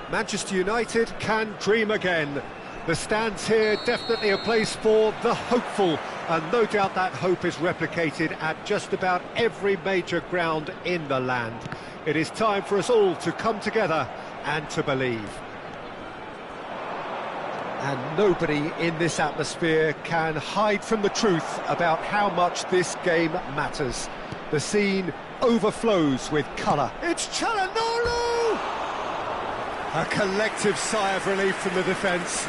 Manchester United can dream again. The stands here definitely a place for the hopeful, and no doubt that hope is replicated at just about every major ground in the land. It is time for us all to come together and to believe. And nobody in this atmosphere can hide from the truth about how much this game matters. The scene overflows with colour. It's Çalhanoğlu! A collective sigh of relief from the defence.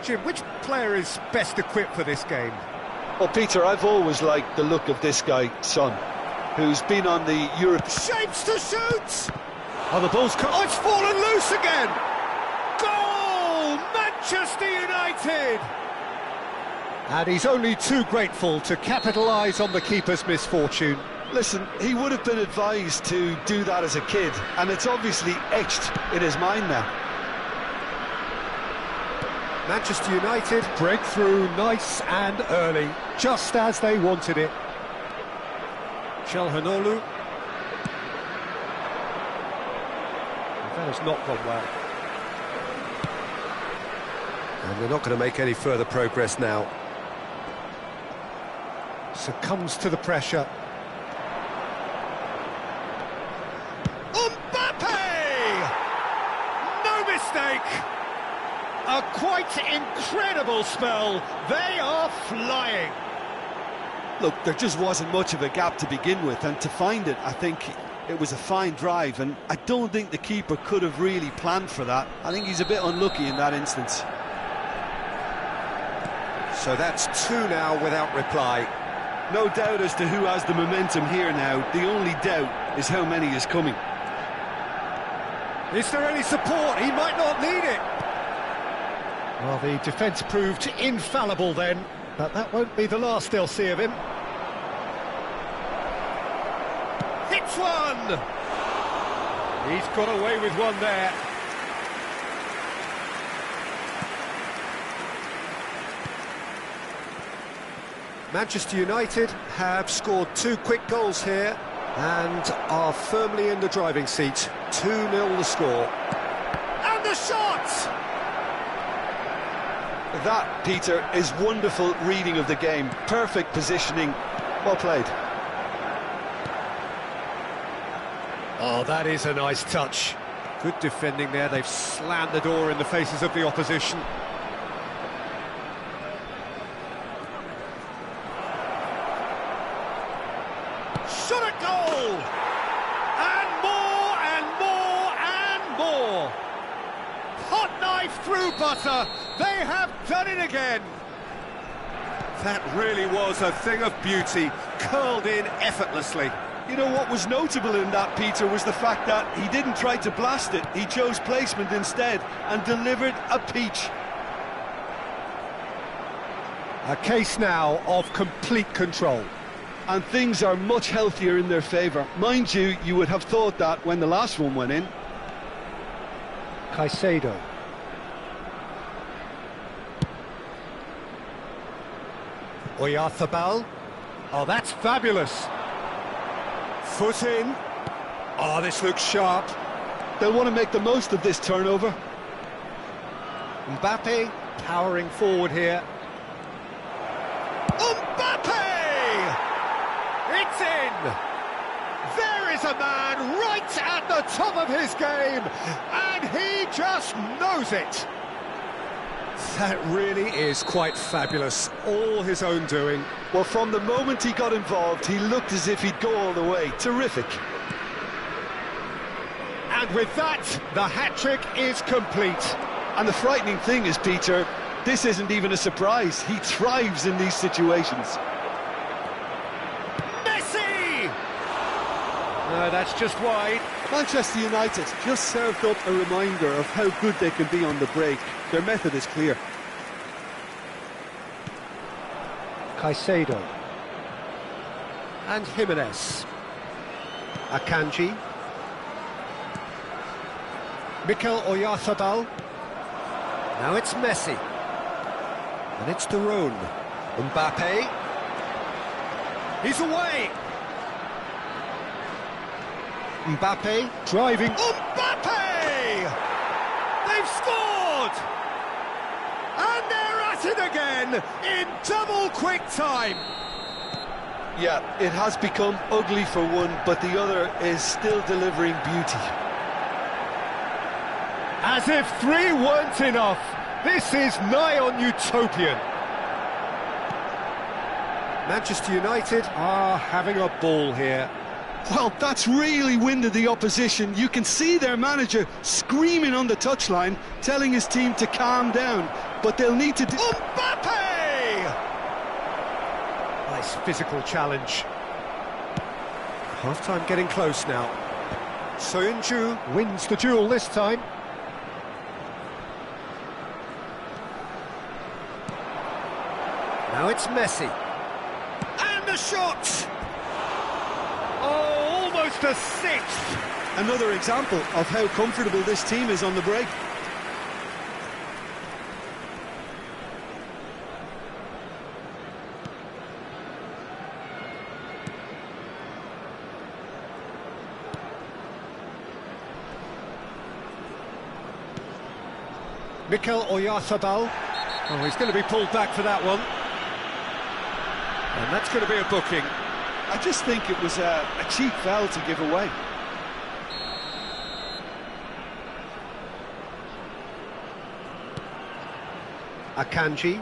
Jim, which player is best equipped for this game? Well, Peter, I've always liked the look of this guy, Son, who's been on the Europe... Shapes to shoot! Oh, the ball's cut. Oh, it's fallen loose again! Goal! Manchester United! And he's only too grateful to capitalise on the keeper's misfortune. Listen, he would have been advised to do that as a kid, and it's obviously etched in his mind now. Manchester United break through nice and early, just as they wanted it. Çalhanoğlu. That has not gone well. And they're not going to make any further progress now. Succumbs to the pressure. Mbappe! No mistake! A quite incredible spell. They are flying. Look, there just wasn't much of a gap to begin with, and to find it, I think it was a fine drive, and I don't think the keeper could have really planned for that. I think he's a bit unlucky in that instance. So that's two now without reply. No doubt as to who has the momentum here now. The only doubt is how many is coming. Is there any support? He might not need it. Well, the defence proved infallible then, but that won't be the last they'll see of him. Hits one! He's got away with one there. Manchester United have scored two quick goals here and are firmly in the driving seat. 2-0 the score. And the shot! That, Peter, is wonderful reading of the game. Perfect positioning. Well played. Oh, that is a nice touch. Good defending there. They've slammed the door in the faces of the opposition. Shot at goal! And more, and more, and more! Hot knife through butter! They have done it again! That really was a thing of beauty, curled in effortlessly. You know what was notable in that, Peter, was the fact that he didn't try to blast it. He chose placement instead and delivered a peach. A case now of complete control. And things are much healthier in their favour. Mind you, you would have thought that when the last one went in. Caicedo. Oyarzabal. Oh, that's fabulous. Foot in. Oh, this looks sharp. They'll want to make the most of this turnover. Mbappe powering forward here. Mbappe! It's in! There is a man right at the top of his game, and he just knows it. That really is quite fabulous, all his own doing. Well, from the moment he got involved, he looked as if he'd go all the way. Terrific. And with that, the hat-trick is complete. And the frightening thing is, Peter, this isn't even a surprise. He thrives in these situations. Messi! No, that's just wide. Manchester United just served up a reminder of how good they can be on the break. Their method is clear. Caicedo. And Jimenez. Akanji. Mikel Oyarzabal. Now it's Messi. And it's De Roon. Mbappe. He's away. Mbappe driving. Mbappe! They've scored! And they're at it again in double quick time. Yeah, it has become ugly for one, but the other is still delivering beauty. As if 3 weren't enough, this is nigh on utopian. Manchester United are having a ball here. Well, that's really winded the opposition. You can see their manager screaming on the touchline, telling his team to calm down, but they'll need to do... Mbappe! Nice physical challenge. Half-time getting close now. Soyuncu wins the duel this time. Now it's Messi. And the shot! Oh, almost a sixth! Another example of how comfortable this team is on the break. Mikel Oyarzabal. Oh, he's going to be pulled back for that one. And that's going to be a booking. I just think it was a cheap foul to give away. Akanji.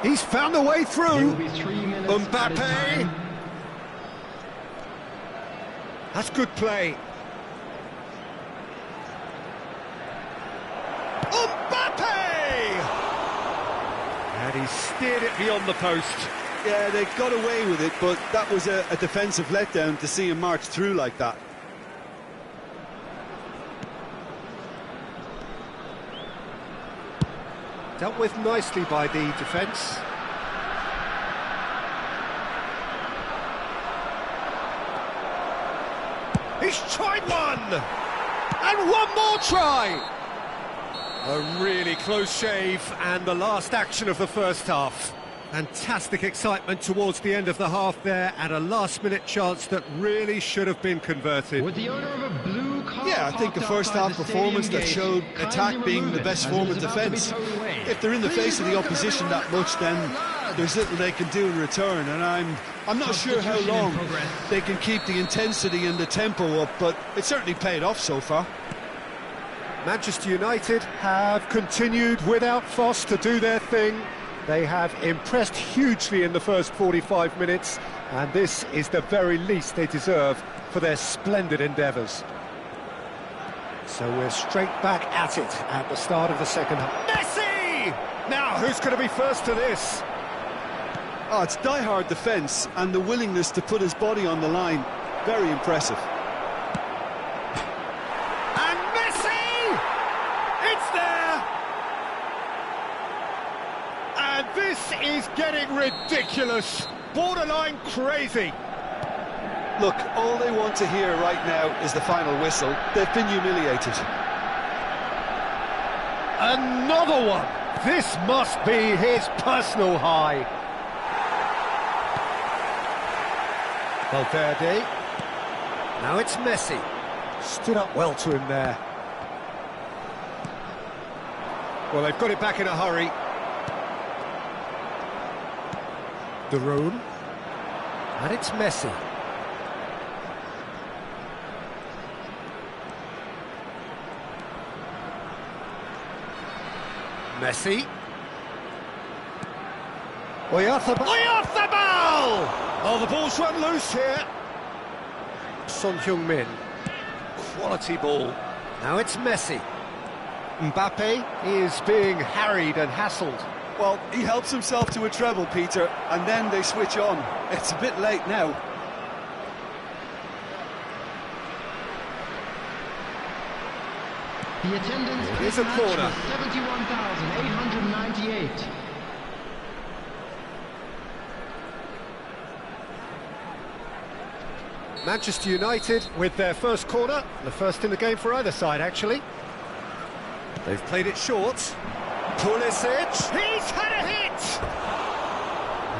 He's found a way through. Mbappe. That's good play. Mbappe! And he steered it beyond the post. Yeah, they got away with it, but that was a defensive letdown to see him march through like that. Dealt with nicely by the defence. He's tried one! And one more try! A really close shave, and the last action of the first half. Fantastic excitement towards the end of the half there, and a last-minute chance that really should have been converted. With the owner of a blue car Yeah, I think the first half performance that showed attack being the best form of defence. If they're in the face of the opposition that much, then there's little they can do in return, and I'm not sure how long they can keep the intensity and the tempo up, but it certainly paid off so far. Manchester United have continued without fuss to do their thing. They have impressed hugely in the first 45 minutes, and this is the very least they deserve for their splendid endeavours. So we're straight back at it at the start of the second half. Messi! Now, who's going to be first to this? Oh, it's die-hard defence and the willingness to put his body on the line. Very impressive. And Messi! It's there! And this is getting ridiculous, borderline crazy. Look, all they want to hear right now is the final whistle. They've been humiliated. Another one! This must be his personal high. Valverde. Now it's Messi. Stood up well to him there. Well, they've got it back in a hurry. De Roon. And it's Messi. Messi. Oyarzabal! Oyarzabal! Oh, the ball's run loose here. Son Heung-min. Quality ball. Now it's Messi. Mbappe is being harried and hassled. Well, he helps himself to a treble, Peter, and then they switch on. It's a bit late now. The attendance It is a corner. 71,898. Manchester United with their first corner, the first in the game for either side, actually. They've played it short. Pulisic, he's had a hit!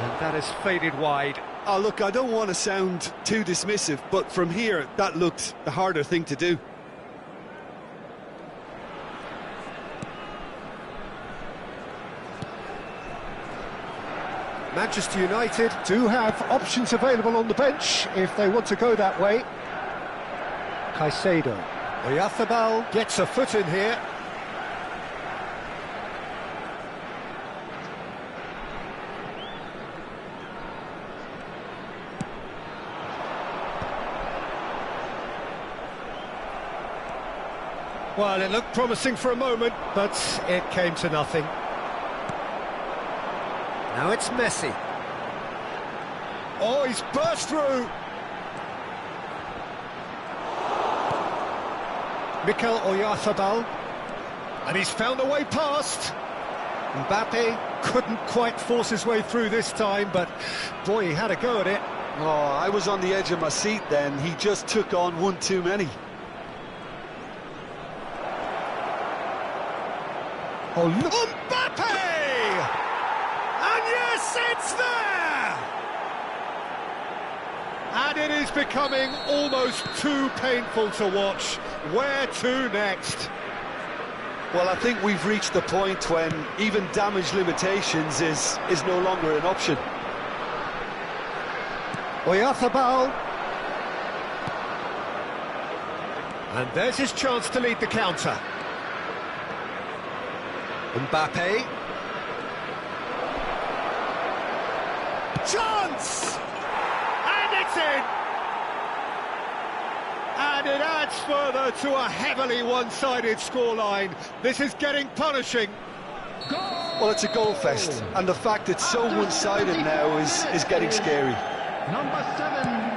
And that has faded wide. Oh, look, I don't want to sound too dismissive, but from here, that looked the harder thing to do. Manchester United do have options available on the bench if they want to go that way. Caicedo. Oyarzabal gets a foot in here. Well, it looked promising for a moment, but it came to nothing. Now it's Messi. Oh, he's burst through. Mikel Oyarzabal. And he's found a way past. Mbappe couldn't quite force his way through this time, but boy, he had a go at it. Oh, I was on the edge of my seat then. He just took on one too many. Oh, look! Mbappe! And yes, it's there! And it is becoming almost too painful to watch. Where to next? Well, I think we've reached the point when even damage limitations is no longer an option. Oyarzabal. And there's his chance to lead the counter. Mbappe. Chance! And it's in! And it adds further to a heavily one-sided scoreline. This is getting punishing. Well, it's a goal fest, and the fact it's so one-sided now is getting scary. Number 7.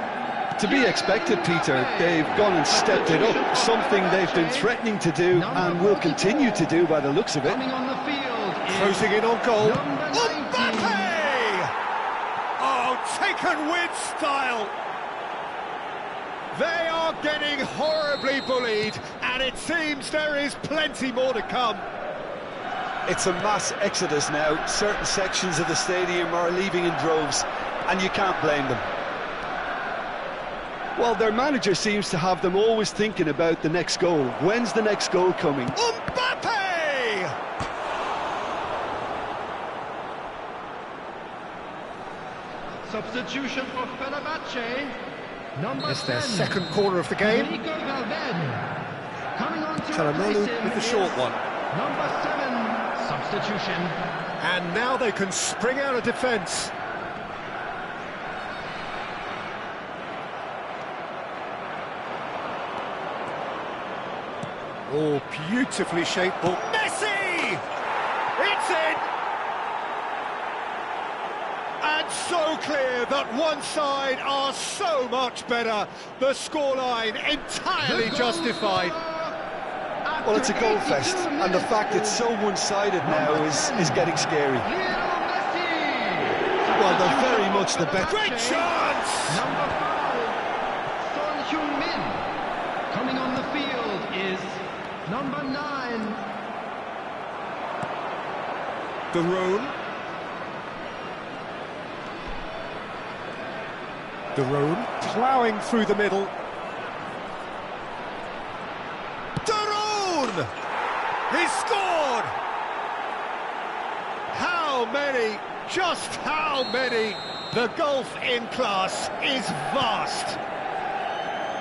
To be expected, Peter. They've gone and stepped it up, something they've been threatening to do and will continue to do by the looks of it. Coming on the field is Closing in on goal. number 19. Mbappe! Oh, taken with style. They are getting horribly bullied, and it seems there is plenty more to come. It's a mass exodus now. Certain sections of the stadium are leaving in droves, and you can't blame them. Well, their manager seems to have them always thinking about the next goal. When's the next goal coming? Mbappe! Substitution for Fenerbahce. Number It's 10. their second corner of the game. Nico Valverde. Coming on to Çalhanoğlu replace him with the is short one. Number 7. Substitution. And now they can spring out of defence. Oh, beautifully shaped ball. Messi! It's in! And so clear that one side are so much better. The scoreline entirely justified. Well, it's a goal fest, and the fact it's so one-sided now is getting scary. Lionel Messi. Well, they're very much the better. Great chance! Number 5. Son Heung-min. Coming on the field is number 9. Daroon ploughing through the middle. Daroon! He scored! How many? Just how many? The gulf in class is vast.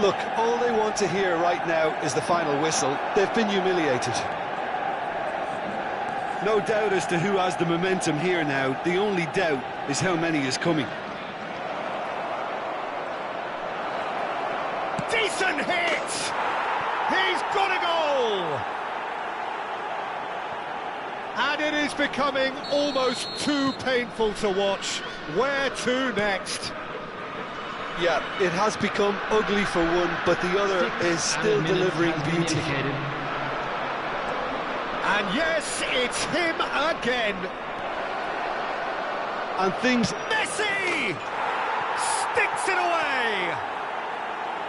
Look, all they want to hear right now is the final whistle. They've been humiliated. No doubt as to who has the momentum here now. The only doubt is how many is coming. Decent hit! He's got a goal! And it is becoming almost too painful to watch. Where to next? Yeah, it has become ugly for one, but the other is still delivering beauty. And yes, it's him again. And things... Messi! Sticks it away!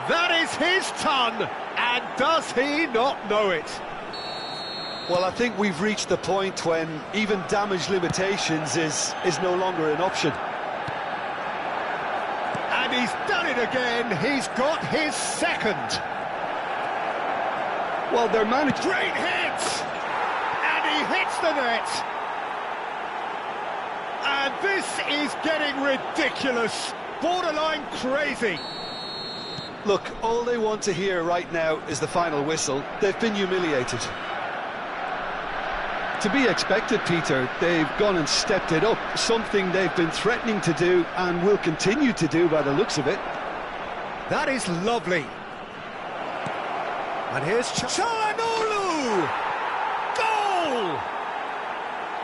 That is his ton, and does he not know it? Well, I think we've reached the point when even damage limitations is no longer an option. And he's done it again. He's got his second. Well, they're managed. Great hit! And he hits the net. And this is getting ridiculous. Borderline crazy. Look, all they want to hear right now is the final whistle. They've been humiliated. To be expected, Peter. They've gone and stepped it up, something they've been threatening to do and will continue to do by the looks of it. That is lovely. And here's Çalhanoğlu! Goal!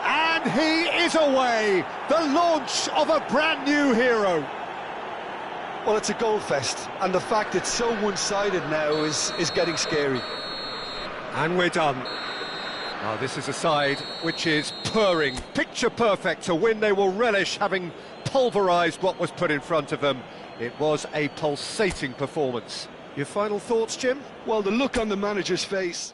And he is away, the launch of a brand new hero. Well, it's a goal fest, and the fact it's so one-sided now is getting scary. And we're done. Now, this is a side which is purring, picture perfect to win. They will relish having pulverised what was put in front of them. It was a pulsating performance. Your final thoughts, Jim? Well, the look on the manager's face...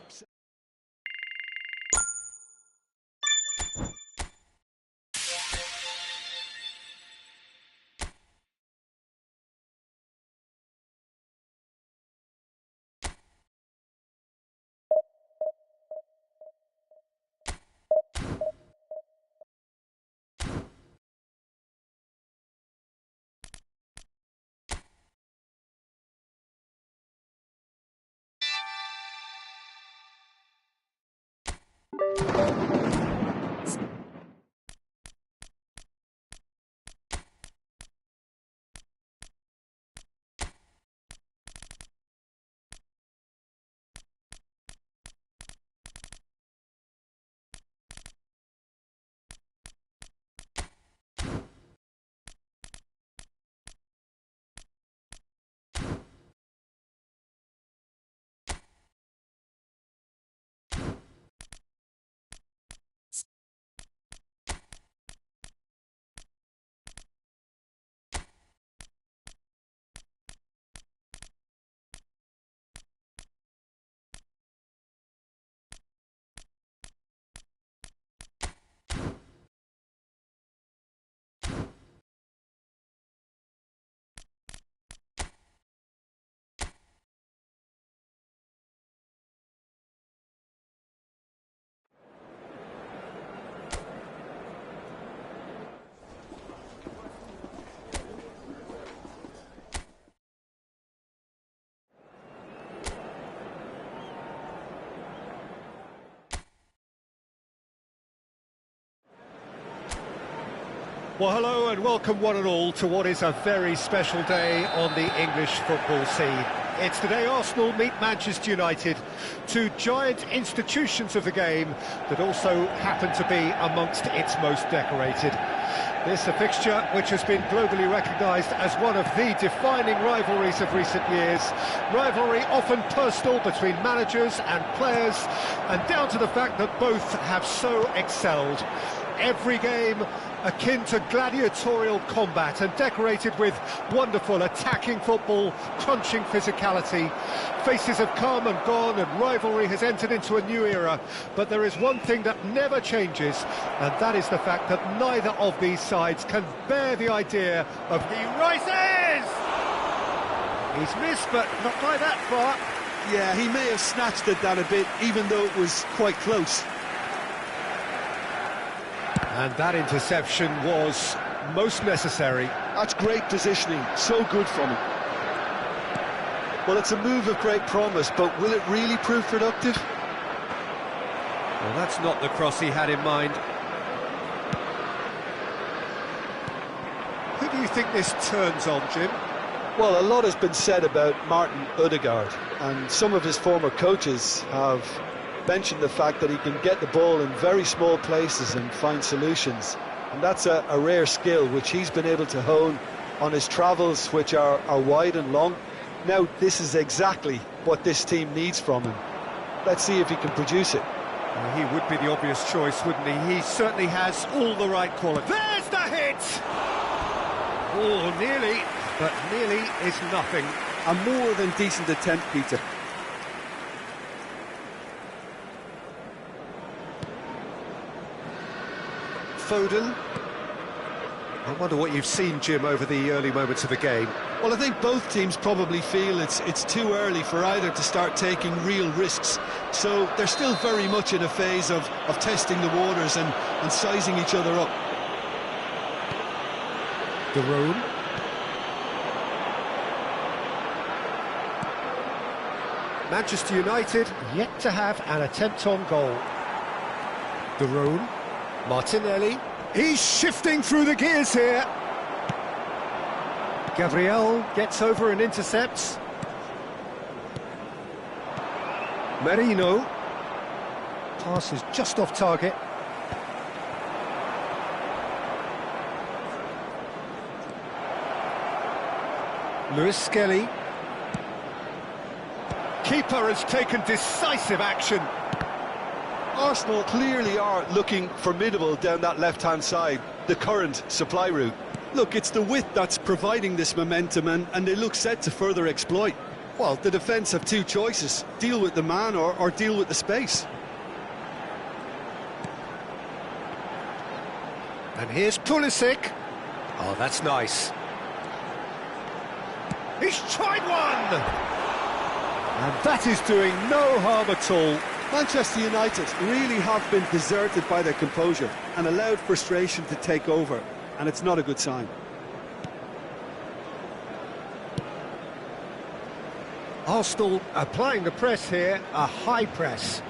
Well, hello and welcome one and all to what is a very special day on the English football scene. It's the day Arsenal meet Manchester United, two giant institutions of the game that also happen to be amongst its most decorated. This a fixture which has been globally recognised as one of the defining rivalries of recent years. Rivalry often personal between managers and players, and down to the fact that both have so excelled. Every game akin to gladiatorial combat and decorated with wonderful attacking football, crunching physicality. Faces have come and gone and rivalry has entered into a new era, but there is one thing that never changes, and that is the fact that neither of these sides can bear the idea of... He rises! He's missed, but not by that far. Yeah, he may have snatched at that a bit, even though it was quite close. And that interception was most necessary. That's great positioning, so good from him. Well, it's a move of great promise, but will it really prove productive? Well, that's not the cross he had in mind. Who do you think this turns on, Jim? Well, a lot has been said about Martin Ødegaard, and some of his former coaches have mentioned the fact that he can get the ball in very small places and find solutions, and that's a rare skill which he's been able to hone on his travels, which are wide and long. Now this is exactly what this team needs from him. Let's see if he can produce it. Well, he would be the obvious choice, wouldn't he? He certainly has all the right qualities. There's the hit! Oh, nearly, but nearly is nothing. A more than decent attempt, Peter. Foden. I wonder what you've seen, Jim, over the early moments of the game. Well, I think both teams probably feel it's too early for either to start taking real risks. So they're still very much in a phase of testing the waters and sizing each other up. De Roon. Manchester United yet to have an attempt on goal. De Roon. Martinelli. He's shifting through the gears here. Gabriel gets over and intercepts. Merino. Pass is just off target. Lewis Skelly. Keeper has taken decisive action. Arsenal clearly are looking formidable down that left-hand side, the current supply route. Look, it's the width that's providing this momentum, and they look set to further exploit. Well, the defence have two choices: deal with the man or deal with the space. And here's Pulisic. Oh, that's nice. He's tried one! And that is doing no harm at all. Manchester United really have been deserted by their composure and allowed frustration to take over, and it's not a good sign. Arsenal applying the press here, a high press.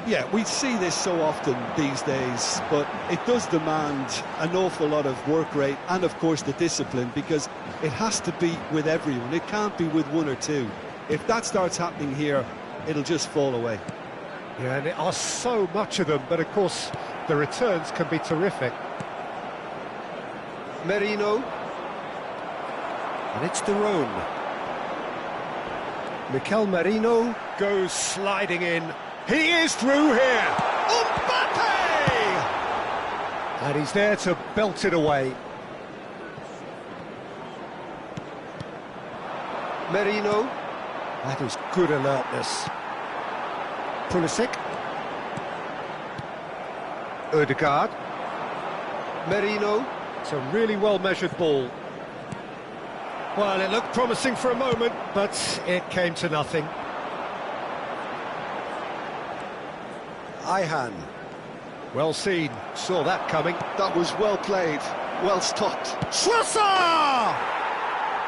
Yeah, we see this so often these days, but it does demand an awful lot of work rate and, of course, the discipline, because it has to be with everyone. It can't be with one or two. If that starts happening here, it'll just fall away. Yeah, and there are so much of them, but of course the returns can be terrific. Merino. And it's De Roon. Mikel Merino goes sliding in. He is through here. Mbappe! And he's there to belt it away. Merino. That is good alertness. Pulisic. Ødegaard. Merino. It's a really well-measured ball. Well, it looked promising for a moment, but it came to nothing. Ihan. Well seen. Saw that coming. That was well played, well stopped. Trossard!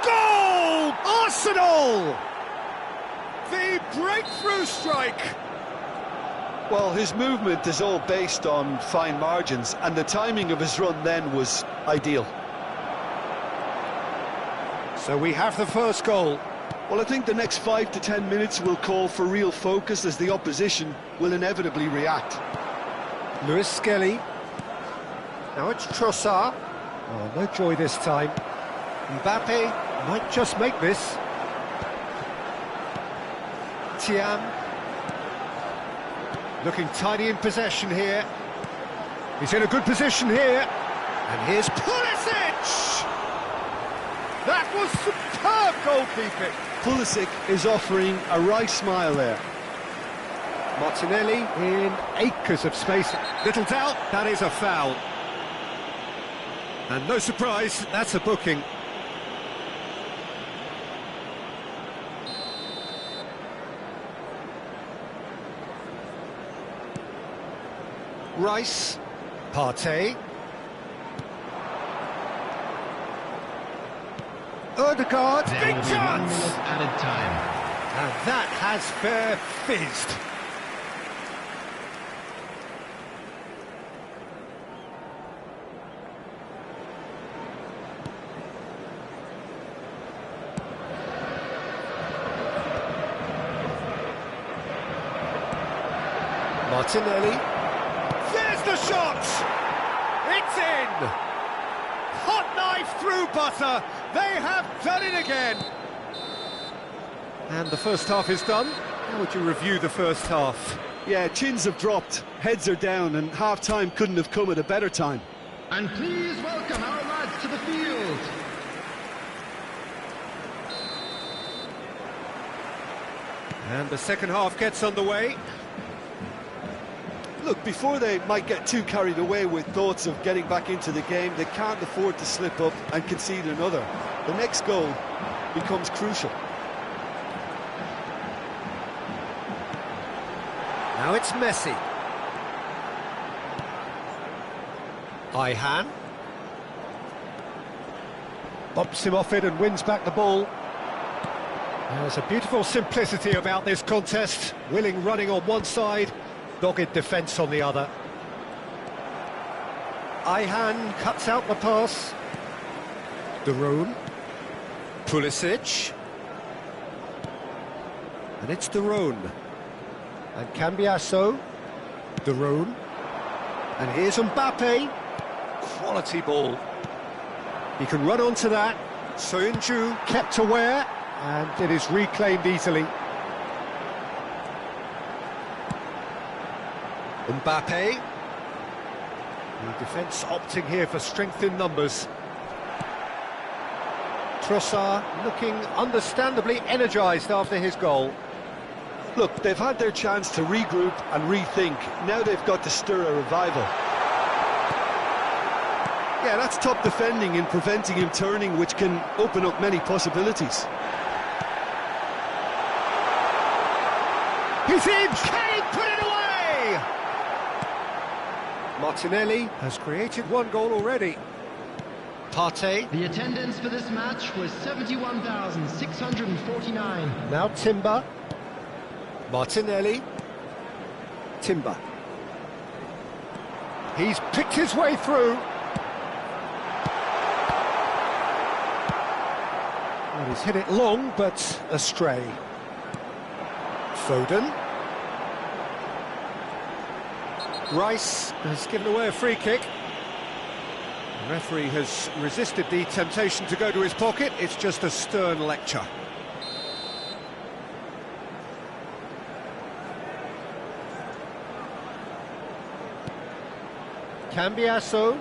Goal! Arsenal! The breakthrough strike! Well, his movement is all based on fine margins, and the timing of his run then was ideal. So we have the first goal. Well, I think the next 5 to 10 minutes will call for real focus, as the opposition will inevitably react. Lewis Skelly. Now it's Trossard. Oh, no joy this time. Mbappe might just make this. Thiam. Looking tidy in possession here. He's in a good position here. And here's Pulisic! That was superb goalkeeping. Pulisic is offering a right smile there. Martinelli in acres of space. Little doubt, that is a foul. And no surprise, that's a booking. Rice. Partey. Ødegaard. Big chance! Added time. And that has fair fizzed. Martinelli. There's the shot! It's in! Hot knife through butter. They have done it again. And the first half is done. How would you review the first half? Yeah, chins have dropped, heads are down, and half-time couldn't have come at a better time. And please welcome our lads to the field. And the second half gets underway. Look, before they might get too carried away with thoughts of getting back into the game, they can't afford to slip up and concede another. The next goal becomes crucial. Now it's Messi. Ihan. Bops him off it and wins back the ball. There's a beautiful simplicity about this contest. Willing running on one side, dogged defence on the other. Ihan cuts out the pass. De Roon. Pulisic. And it's De Roon. And Cambiasso. De Roon. And here's Mbappe. Quality ball. He can run onto that. Soyuncu kept aware, and it is reclaimed easily. Mbappe. The defence opting here for strength in numbers. Trossard looking understandably energised after his goal. Look, they've had their chance to regroup and rethink. Now they've got to stir a revival. Yeah, that's top defending and preventing him turning, which can open up many possibilities. He's in! Can he put it away? Martinelli has created one goal already. Partey. The attendance for this match was 71,649. Now Timber. Martinelli. Timber. He's picked his way through. Well, he's hit it long, but astray. Foden. Rice has given away a free kick. The referee has resisted the temptation to go to his pocket. It's just a stern lecture. Cambiasso.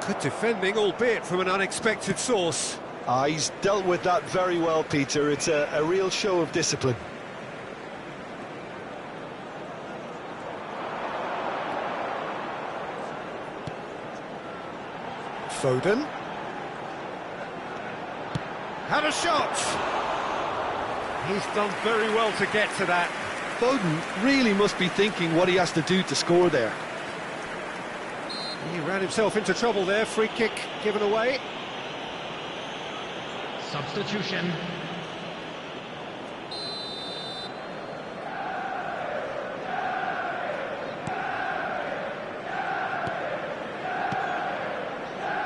Good defending, albeit from an unexpected source. He's dealt with that very well, Peter. It's a real show of discipline. Foden. Had a shot! He's done very well to get to that. Foden really must be thinking what he has to do to score there. He ran himself into trouble there, free kick given away. Substitution.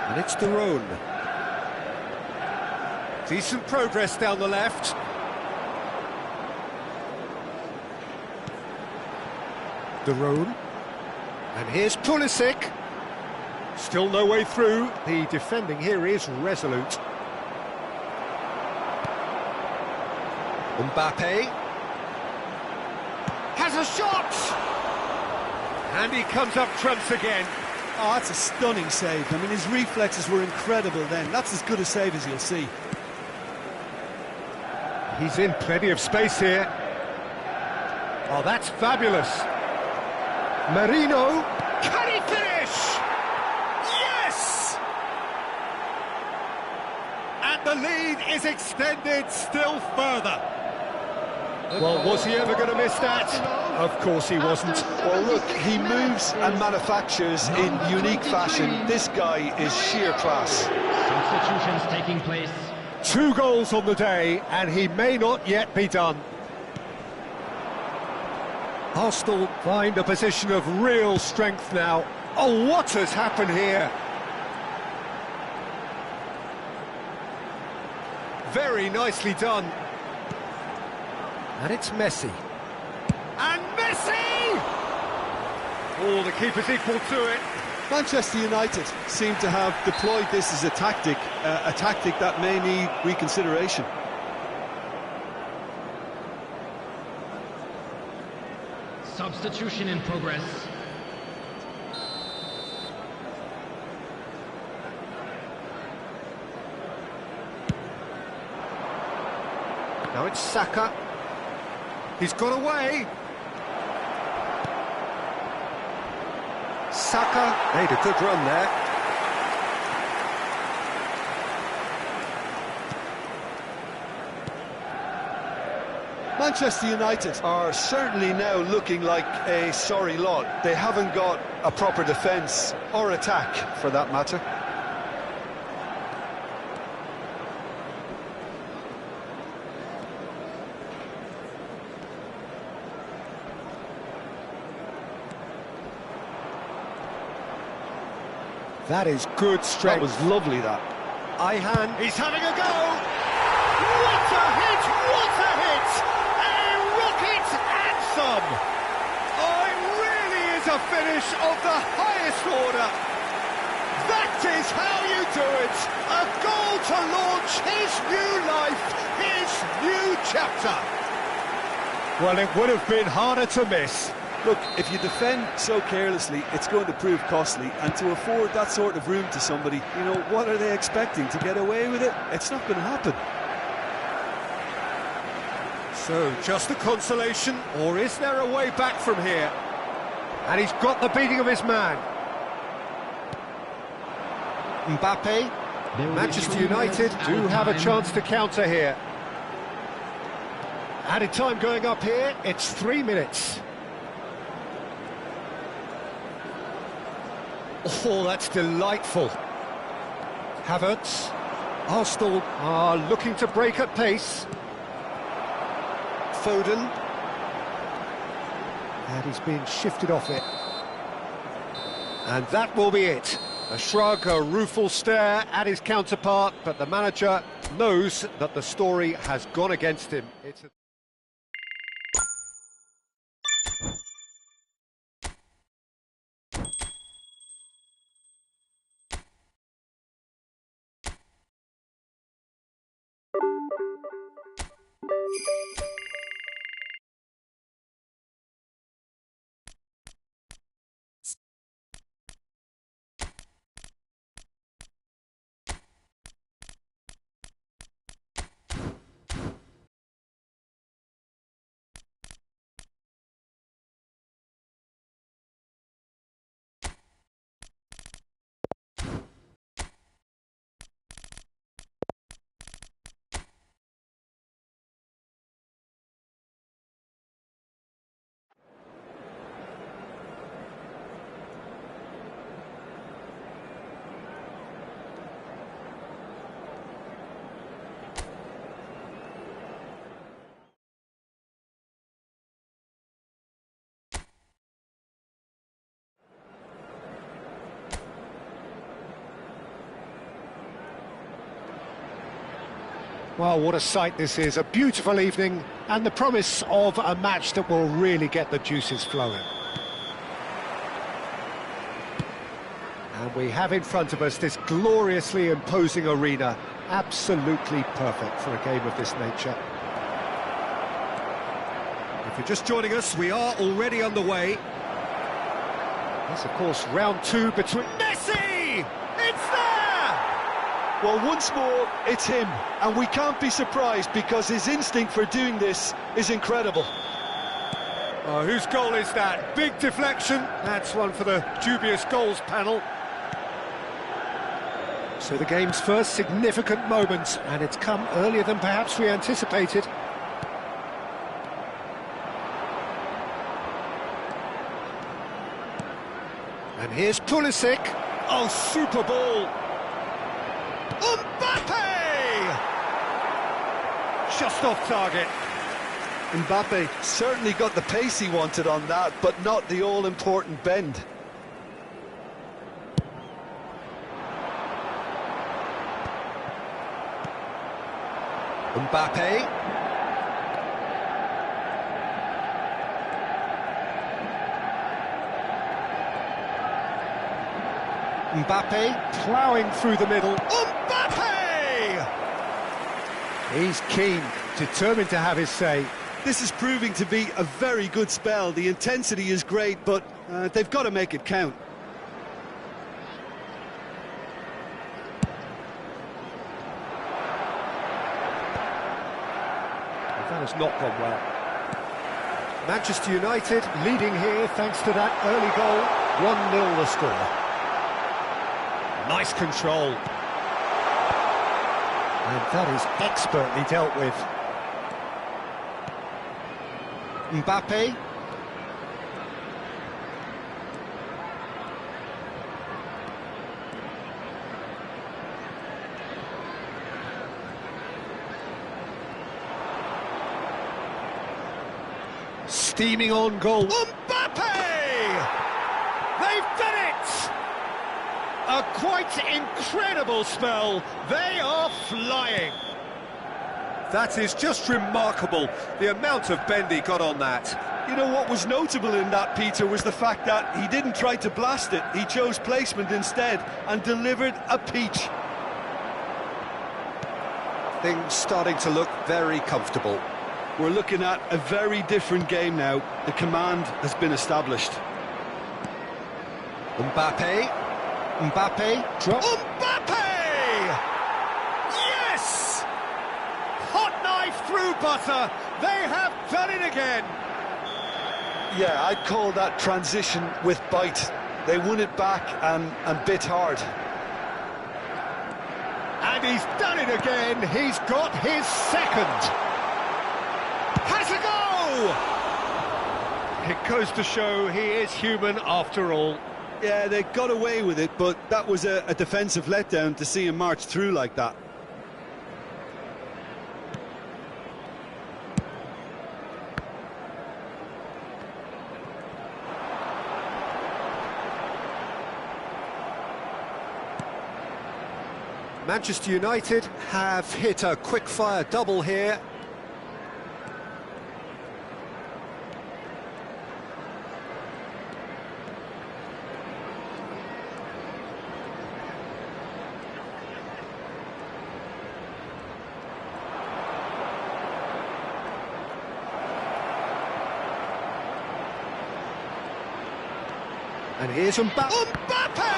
And it's De Roon. Decent progress down the left. De Roon. And here's Pulisic. Still no way through. The defending here is resolute. Mbappe. Has a shot! And he comes up trumps again. Oh, that's a stunning save. I mean, his reflexes were incredible then. That's as good a save as you'll see. He's in plenty of space here. Oh, that's fabulous. Merino. Can he finish? Yes! And the lead is extended still further. Well, was he ever going to miss that? Of course he wasn't. Well, look, he moves and manufactures in unique fashion. This guy is sheer class. Substitutions taking place. 2 goals on the day, and he may not yet be done. Arsenal find a position of real strength now. Oh, what has happened here? Very nicely done. And it's Messi. And Messi! Oh, the keeper's equal to it. Manchester United seem to have deployed this as a tactic that may need reconsideration. Substitution in progress. Now it's Saka. He's got away. Saka made a good run there. Manchester United are certainly now looking like a sorry lot. They haven't got a proper defence or attack, for that matter. That is good strength. That was lovely, that. Ayhan. He's having a go! What a hit! What a hit! A rocket anthem! Oh, it really is a finish of the highest order. That is how you do it. A goal to launch his new life, his new chapter. Well, it would have been harder to miss. Look, if you defend so carelessly, it's going to prove costly, and to afford that sort of room to somebody, you know, what are they expecting? To get away with it? It's not going to happen. So, just a consolation, or is there a way back from here? And he's got the beating of his man. Mbappe. Manchester United do have a chance to counter here. Added time going up here, it's 3 minutes. Oh, that's delightful. Havertz. Arsenal are looking to break at pace. Foden. And he's being shifted off it. And that will be it. A shrug, a rueful stare at his counterpart, but the manager knows that the story has gone against him. It's a Well, what a sight this is, a beautiful evening and the promise of a match that will really get the juices flowing. And we have in front of us this gloriously imposing arena, absolutely perfect for a game of this nature. If you're just joining us, we are already underway. It's of course round two between... Messi! It's there! Well, once more, it's him, and we can't be surprised because his instinct for doing this is incredible. Oh, whose goal is that? Big deflection. That's one for the dubious goals panel. So the game's first significant moment, and it's come earlier than perhaps we anticipated. And here's Pulisic. Oh, super ball! Mbappe! Just off target. Mbappe certainly got the pace he wanted on that, but not the all-important bend. Mbappe. Mbappe ploughing through the middle. Mbappe! He's keen, determined to have his say. This is proving to be a very good spell. The intensity is great, but they've got to make it count. has not gone well. Manchester United leading here thanks to that early goal. 1-0 the score. Nice control. And that is expertly dealt with. Mbappe. Steaming on goal. Mbappe! They've done it! A quite incredible spell. They are flying. That is just remarkable, the amount of bend he got on that. You know what was notable in that, Peter, was the fact that he didn't try to blast it. He chose placement instead and delivered a peach. Things starting to look very comfortable. We're looking at a very different game now. The command has been established. Mbappe. Mbappe. Drop. Mbappe! Yes! Hot knife through butter. They have done it again. Yeah, I'd call that transition with bite. They won it back and bit hard. And he's done it again. He's got his second. Has a go! It goes to show he is human after all. Yeah, they got away with it, but that was a defensive letdown to see him march through like that. Manchester United have hit a quick-fire double here. And here's Mbappe. Mbappe!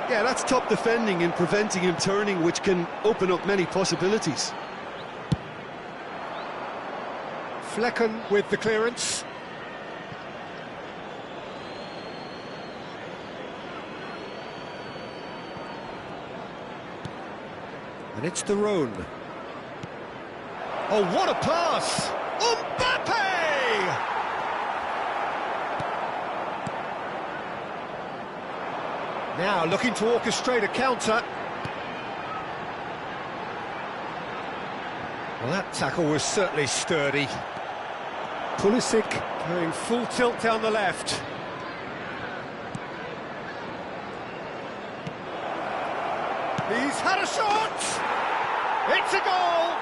Yeah, that's top defending and preventing him turning, which can open up many possibilities. Flecken with the clearance. And it's the Roan. Oh, what a pass! Mbappe! Now looking to orchestrate a counter. Well, that tackle was certainly sturdy. Pulisic going full tilt down the left. He's had a shot! It's a goal!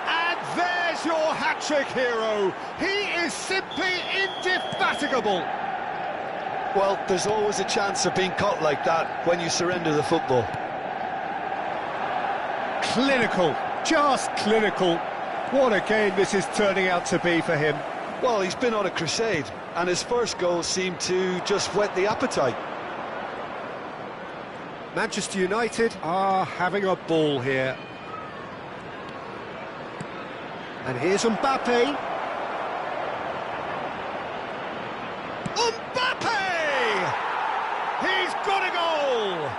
And there's your hat-trick hero. He is simply indefatigable. Well, there's always a chance of being caught like that when you surrender the football. Clinical, just clinical. What a game this is turning out to be for him. Well, he's been on a crusade, and his first goal seemed to just whet the appetite. Manchester United are having a ball here. And here's Mbappe. Mbappe! He's got a goal!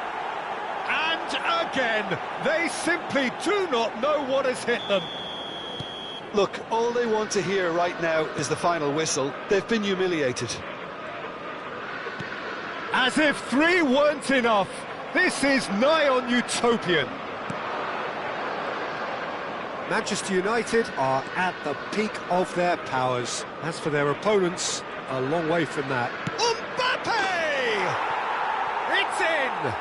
And again, they simply do not know what has hit them. Look, all they want to hear right now is the final whistle. They've been humiliated. As if 3 weren't enough, this is nigh on utopian. Manchester United are at the peak of their powers. As for their opponents, a long way from that. Mbappe! It's in!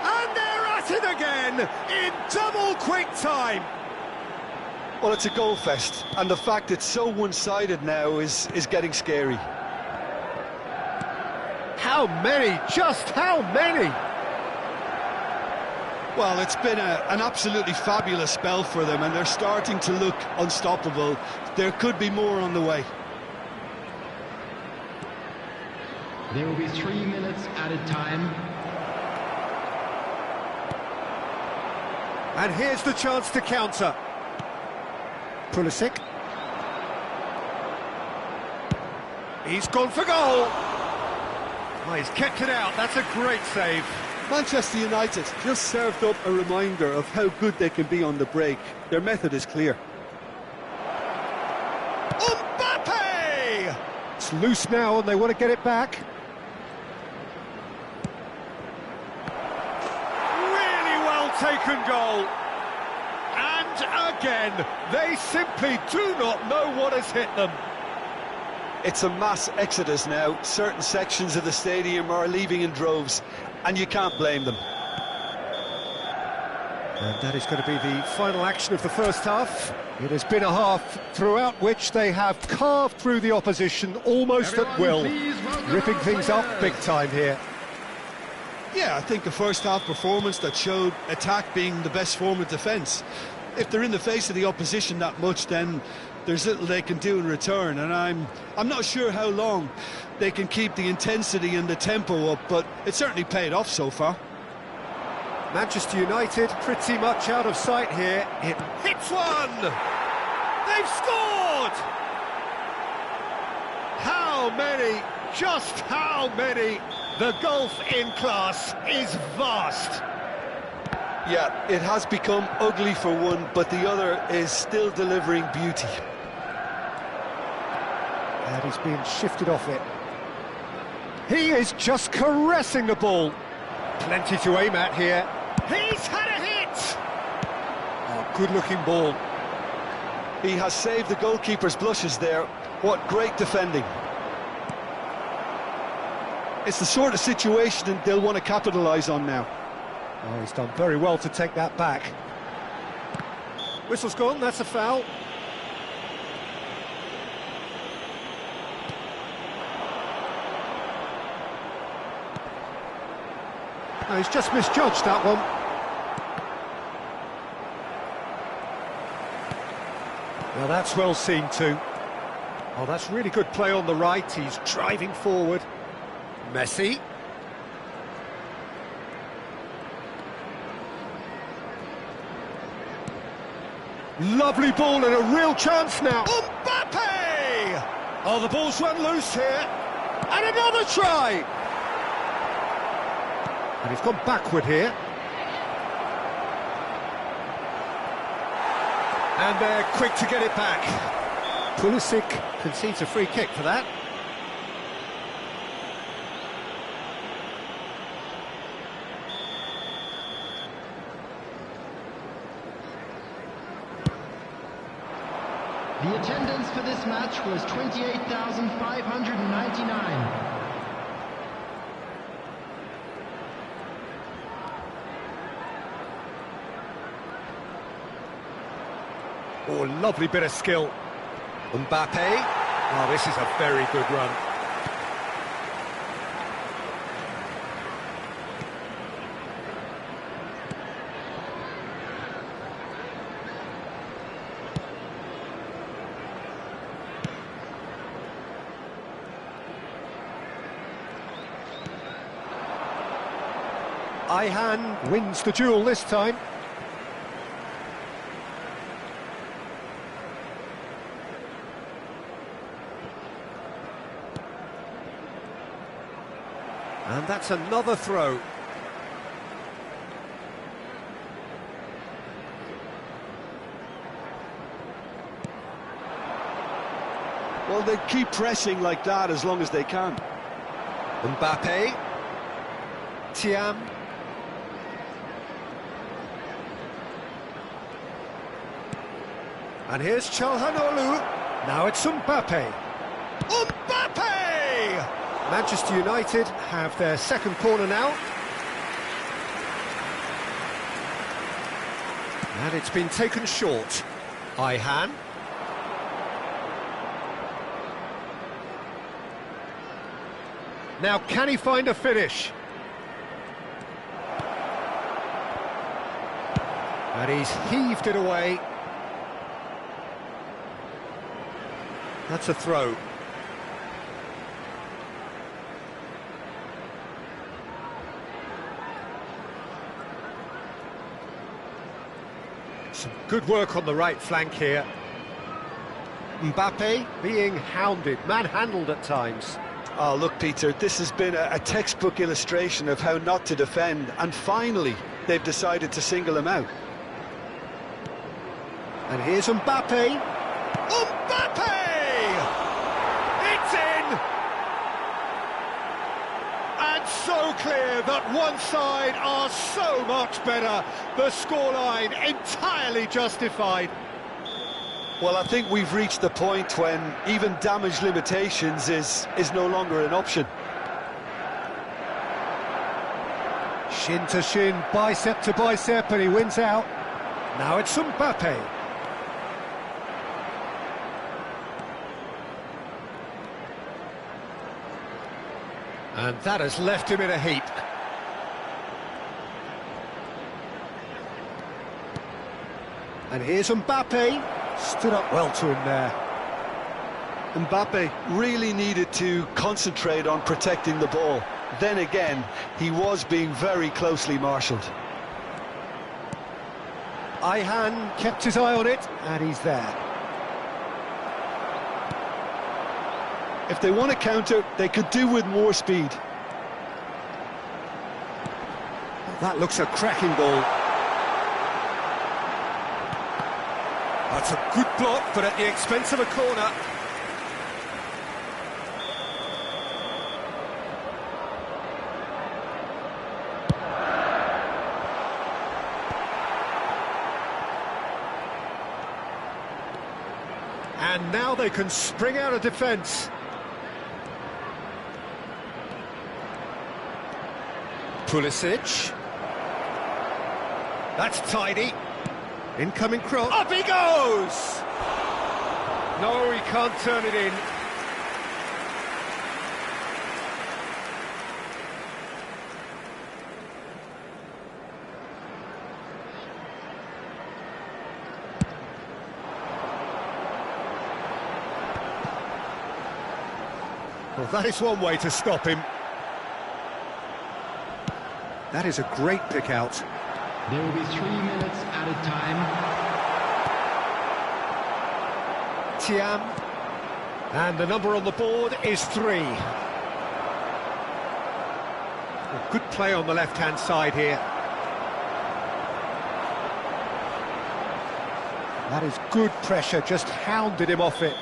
And they're at it again in double quick time. Well, it's a goal fest, and the fact it's so one-sided now is getting scary. How many? Just how many? Well, it's been an absolutely fabulous spell for them, and they're starting to look unstoppable. There could be more on the way. There will be 3 minutes added time. And here's the chance to counter. Pulisic. He's gone for goal. Oh, he's kept it out. That's a great save. Manchester United just served up a reminder of how good they can be on the break. Their method is clear. Mbappe! It's loose now and they want to get it back. Really well taken goal. And again, they simply do not know what has hit them. It's a mass exodus now. Certain sections of the stadium are leaving in droves, and you can't blame them. And that is going to be the final action of the first half. It has been a half throughout which they have carved through the opposition almost at will, ripping things up big time here. Yeah, I think a first-half performance that showed attack being the best form of defence. If they're in the face of the opposition that much, then there's little they can do in return, and I'm not sure how long they can keep the intensity and the tempo up, but it certainly paid off so far. Manchester United pretty much out of sight here. It hits one! They've scored! How many? Just how many? The gulf in class is vast. Yeah, it has become ugly for one, but the other is still delivering beauty. And he's being shifted off it. He is just caressing the ball. Plenty to aim at here. He's had a hit! Oh, good-looking ball. He has saved the goalkeeper's blushes there. What great defending. It's the sort of situation they'll want to capitalise on now. Oh, he's done very well to take that back. Whistle's gone, that's a foul. No, he's just misjudged that one. Now that's well seen too. Oh, that's really good play on the right. He's driving forward. Messi. Lovely ball and a real chance now. Mbappe! Oh, the ball's run loose here. And another try! And he's gone backward here. And they're quick to get it back. Pulisic concedes a free kick for that. The attendance for this match was 28,599. Oh, lovely bit of skill. Mbappe. Oh, this is a very good run. Ayhan wins the duel this time. And that's another throw. Well, they keep pressing like that as long as they can. Mbappe. Thiam. And here's Çalhanoğlu. Now it's Mbappe. Mbappe! Manchester United have their second corner now. And it's been taken short. Ayhan. Now can he find a finish? And he's heaved it away. That's a throw. Some good work on the right flank here. Mbappe being hounded, manhandled at times. Oh, look, Peter, this has been a textbook illustration of how not to defend, and finally they've decided to single him out. And here's Mbappe. Mbappe! It's in! And so clear that one side are so much better. The scoreline entirely justified. Well, I think we've reached the point when even damage limitations is no longer an option. Shin to shin, bicep to bicep, and he wins out. Now it's Mbappe. And that has left him in a heap. And here's Mbappe. Stood up well to him there. Mbappe really needed to concentrate on protecting the ball. Then again, he was being very closely marshalled. Ayhan kept his eye on it, and he's there. If they want to counter, they could do with more speed. That looks a cracking ball. That's a good block, but at the expense of a corner. And now they can spring out of defence. Pulisic. That's tidy. Incoming cross. Up he goes! No, he can't turn it in. Well, that is one way to stop him. That is a great pick out. There will be 3 minutes added time. Tiam. And the number on the board is 3. A good play on the left-hand side here. That is good pressure, just hounded him off it.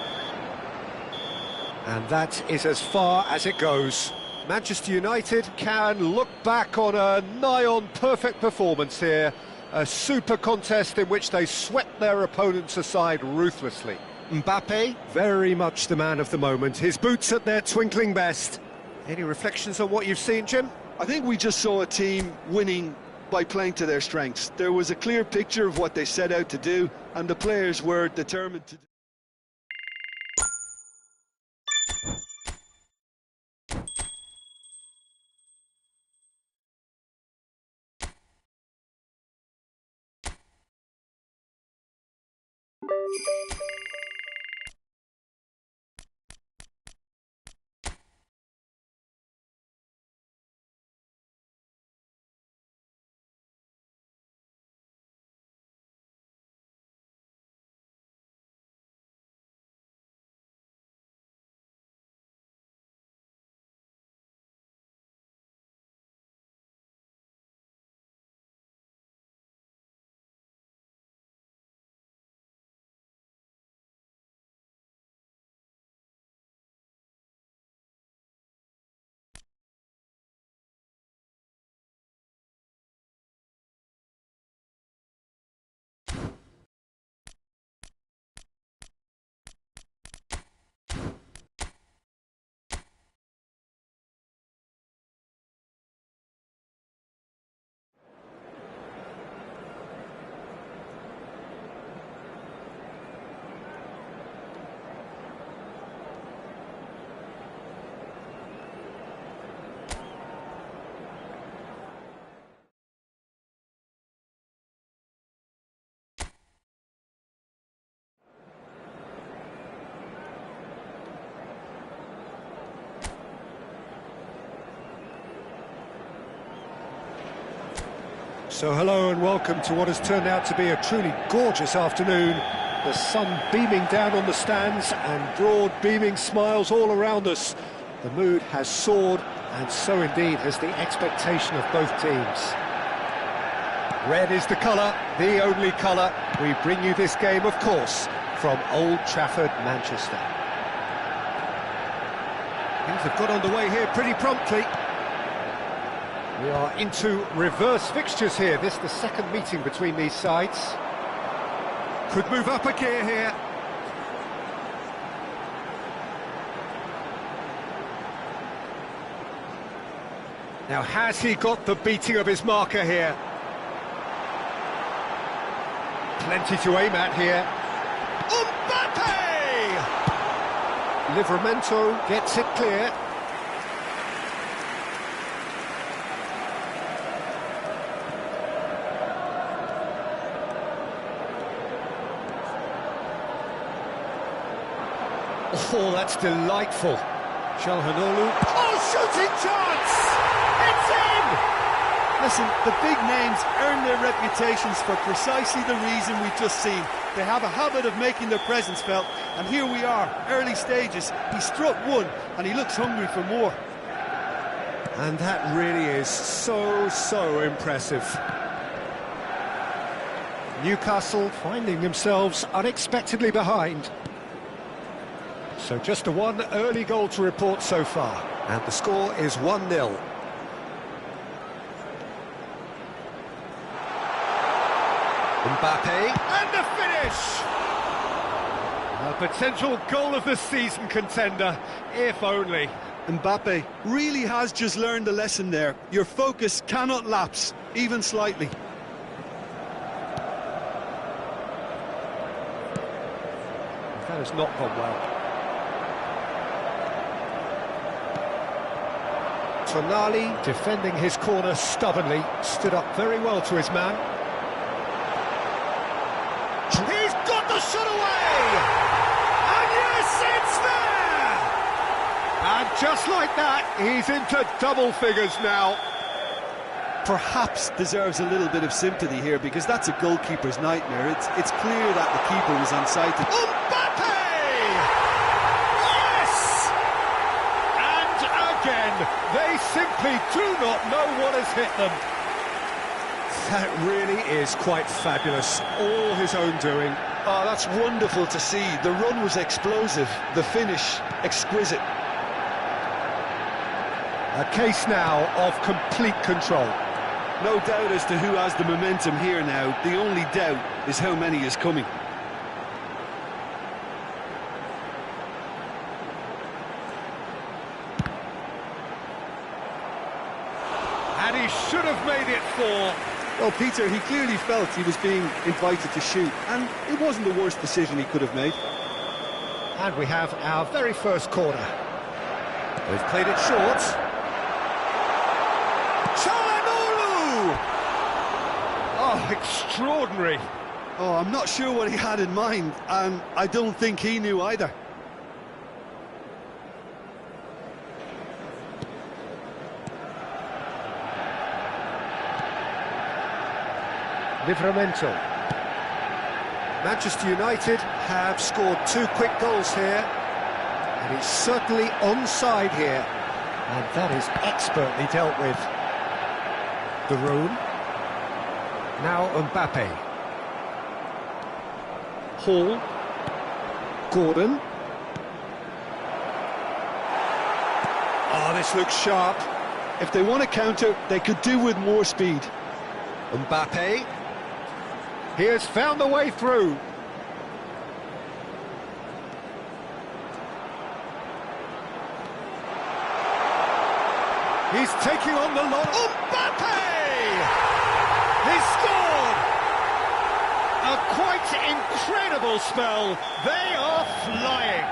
And that is as far as it goes. Manchester United can look back on a nigh-on perfect performance here. A super contest in which they swept their opponents aside ruthlessly. Mbappe, very much the man of the moment. His boots at their twinkling best. Any reflections on what you've seen, Jim? I think we just saw a team winning by playing to their strengths. There was a clear picture of what they set out to do, and the players were determined to do. So hello and welcome to what has turned out to be a truly gorgeous afternoon. The sun beaming down on the stands and broad beaming smiles all around us. The mood has soared, and so indeed has the expectation of both teams. Red is the colour, the only colour. We bring you this game, of course, from Old Trafford, Manchester. Things have got underway here pretty promptly. We are into reverse fixtures here. This is the second meeting between these sides. Could move up a gear here. Now, has he got the beating of his marker here? Plenty to aim at here. Mbappe! Livramento gets it clear. Oh, that's delightful. Çalhanoğlu. Oh, shooting chance! It's in! Listen, the big names earn their reputations for precisely the reason we've just seen. They have a habit of making their presence felt, and here we are, early stages. He struck one, and he looks hungry for more. And that really is so impressive. Newcastle finding themselves unexpectedly behind. So just a one early goal to report so far, and the score is 1-0. Mbappe. And the finish! A potential goal of the season contender, if only. Mbappe really has just learned a lesson there. Your focus cannot lapse, even slightly. That has not gone well. Tonali, defending his corner stubbornly, stood up very well to his man. He's got the shot away! And yes, it's there! And just like that, he's into double figures now. Perhaps deserves a little bit of sympathy here, because that's a goalkeeper's nightmare. It's clear that the keeper was onside. Mbappe! Yes! And again, they simply do not know what has hit them. That really is quite fabulous. All his own doing. Oh, that's wonderful to see. The run was explosive, the finish exquisite. A case now of complete control. No doubt as to who has the momentum here now. The only doubt is how many is coming. And he should have made it 4. Well, Peter, he clearly felt he was being invited to shoot, and it wasn't the worst decision he could have made. And we have our very first corner. They've played it short. Çalhanoğlu! Oh, extraordinary. Oh, I'm not sure what he had in mind, and I don't think he knew either. Livramento. Manchester United have scored 2 quick goals here, and it's certainly onside here, and that is expertly dealt with. The room. Now Mbappe. Hall. Gordon. Oh, this looks sharp. If they want to counter, they could do with more speed. Mbappe. He has found the way through. He's taking on the lot. Mbappe! He scored! A quite incredible spell. They are flying.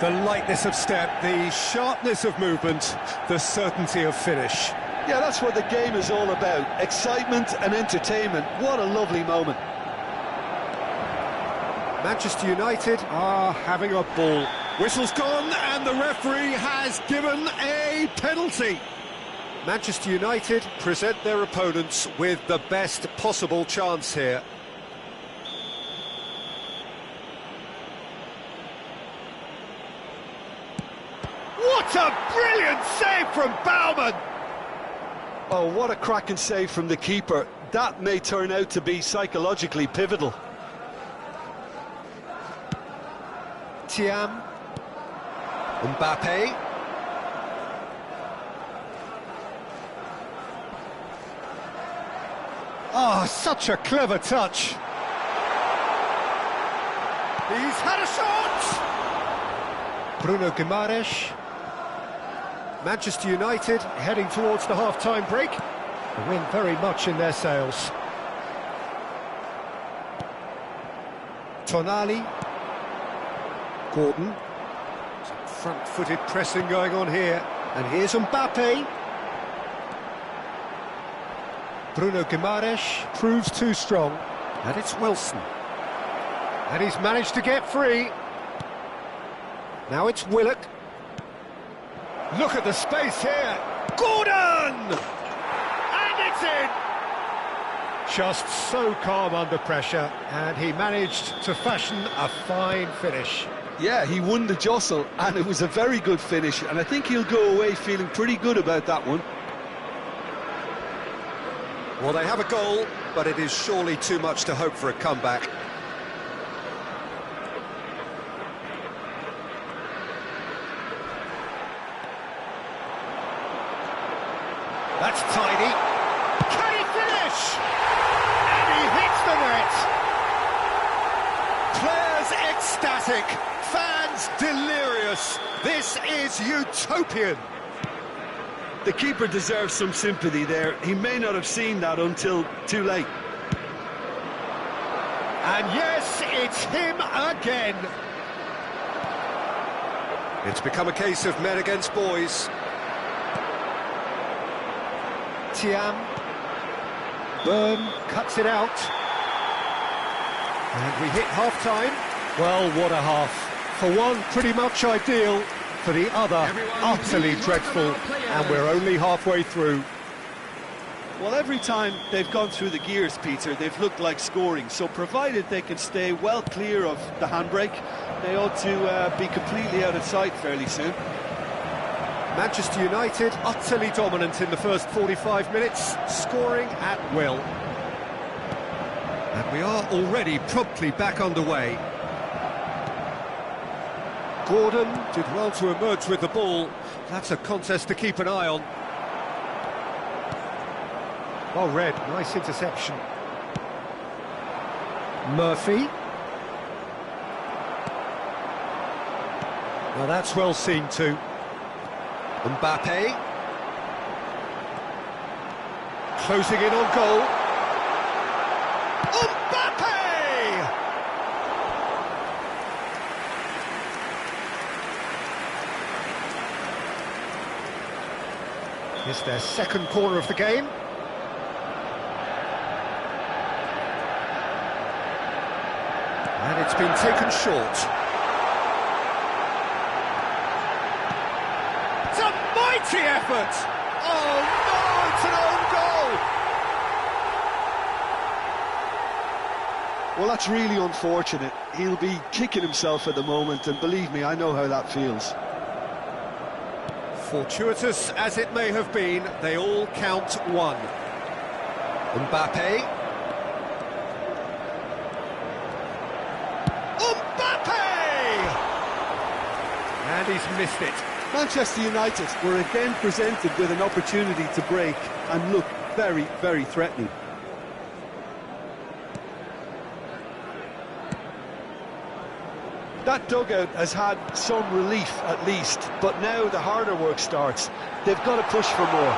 The lightness of step, the sharpness of movement, the certainty of finish. Yeah, that's what the game is all about. Excitement and entertainment. What a lovely moment. Manchester United are having a ball. Whistle's gone and the referee has given a penalty. Manchester United present their opponents with the best possible chance here. What a brilliant save from Baumann! Oh, what a cracking save from the keeper. That may turn out to be psychologically pivotal. Thiam. Mbappe. Oh, such a clever touch. He's had a shot! Bruno Guimaraes. Manchester United heading towards the half-time break. The wind very much in their sails. Tonali. Gordon. Some front-footed pressing going on here. And here's Mbappe. Bruno Guimaraes proves too strong. And it's Wilson. And he's managed to get free. Now it's Willock. Look at the space here. Gordon! And it's in! Just so calm under pressure, and he managed to fashion a fine finish. Yeah, he won the jostle, and it was a very good finish, and I think he'll go away feeling pretty good about that one. Well, they have a goal, but it is surely too much to hope for a comeback. That's tidy. Can he finish? And he hits the net! Players ecstatic, fans delirious. This is utopian. The keeper deserves some sympathy there. He may not have seen that until too late. And yes, it's him again. It's become a case of men against boys. Thiam. Byrne cuts it out. And we hit half-time. Well, what a half. For one, pretty much ideal. For the other, utterly dreadful. And we're only halfway through. Well, every time they've gone through the gears, Peter, they've looked like scoring. So provided they can stay well clear of the handbrake, they ought to be completely out of sight fairly soon. Manchester United utterly dominant in the first 45 minutes, scoring at will. And we are already promptly back underway. Gordon did well to emerge with the ball. That's a contest to keep an eye on. Well read, nice interception. Murphy. Well, that's well seen too. Mbappe. Closing in on goal. Mbappe! It's their second corner of the game. And it's been taken short. It's a mighty effort! Oh no, it's an own goal! Well, that's really unfortunate. He'll be kicking himself at the moment, and believe me, I know how that feels. Fortuitous as it may have been, they all count one. Mbappe. And he's missed it. Manchester United were again presented with an opportunity to break and look very, very threatening. That dugout has had some relief at least, but now the harder work starts. They've got to push for more.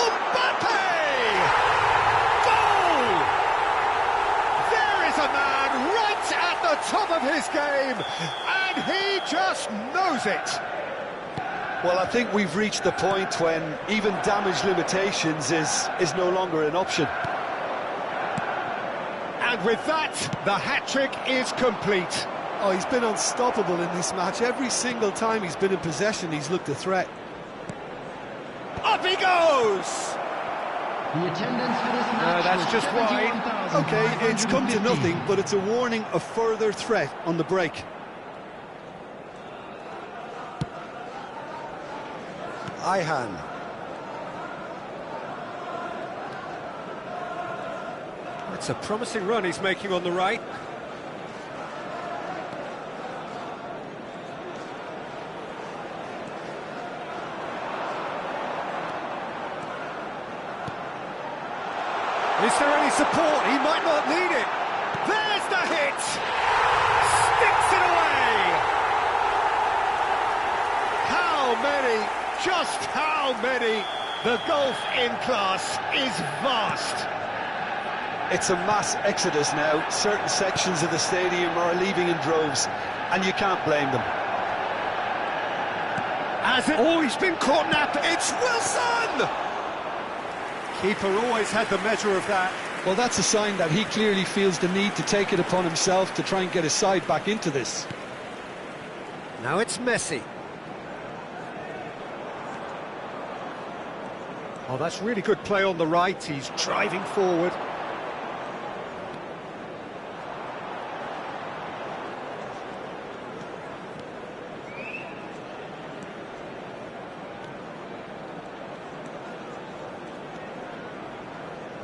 Mbappe! Goal! There is a man right at the top of his game, and he just knows it. Well, I think we've reached the point when even damage limitations is no longer an option. And with that, the hat-trick is complete. Oh, he's been unstoppable in this match. Every single time he's been in possession, he's looked a threat. Up he goes! The attendance for this match that's was just wide. 71,550. Okay, it's come to nothing, but it's a warning of further threat on the break. Ihan. It's a promising run he's making on the right. Is there any support? He might not need it. There's the hit! Sticks it away! How many, just how many? The gulf in class is vast. It's a mass exodus now. Certain sections of the stadium are leaving in droves, and you can't blame them. He's been caught napping. It's Wilson! Keeper always had the measure of that. Well, that's a sign that he clearly feels the need to take it upon himself to try and get his side back into this. Now it's Messi. Oh, that's really good play on the right. He's driving forward.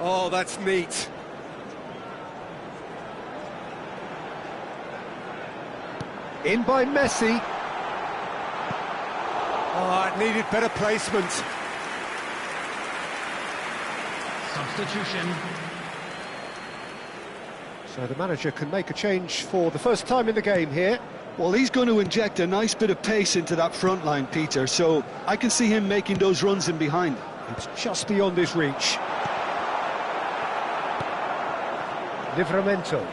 Oh, that's neat. In by Messi. Oh, it needed better placement. Substitution. So the manager can make a change for the first time in the game here. Well, he's going to inject a nice bit of pace into that front line, Peter, so I can see him making those runs in behind. It's just beyond his reach. Livramento.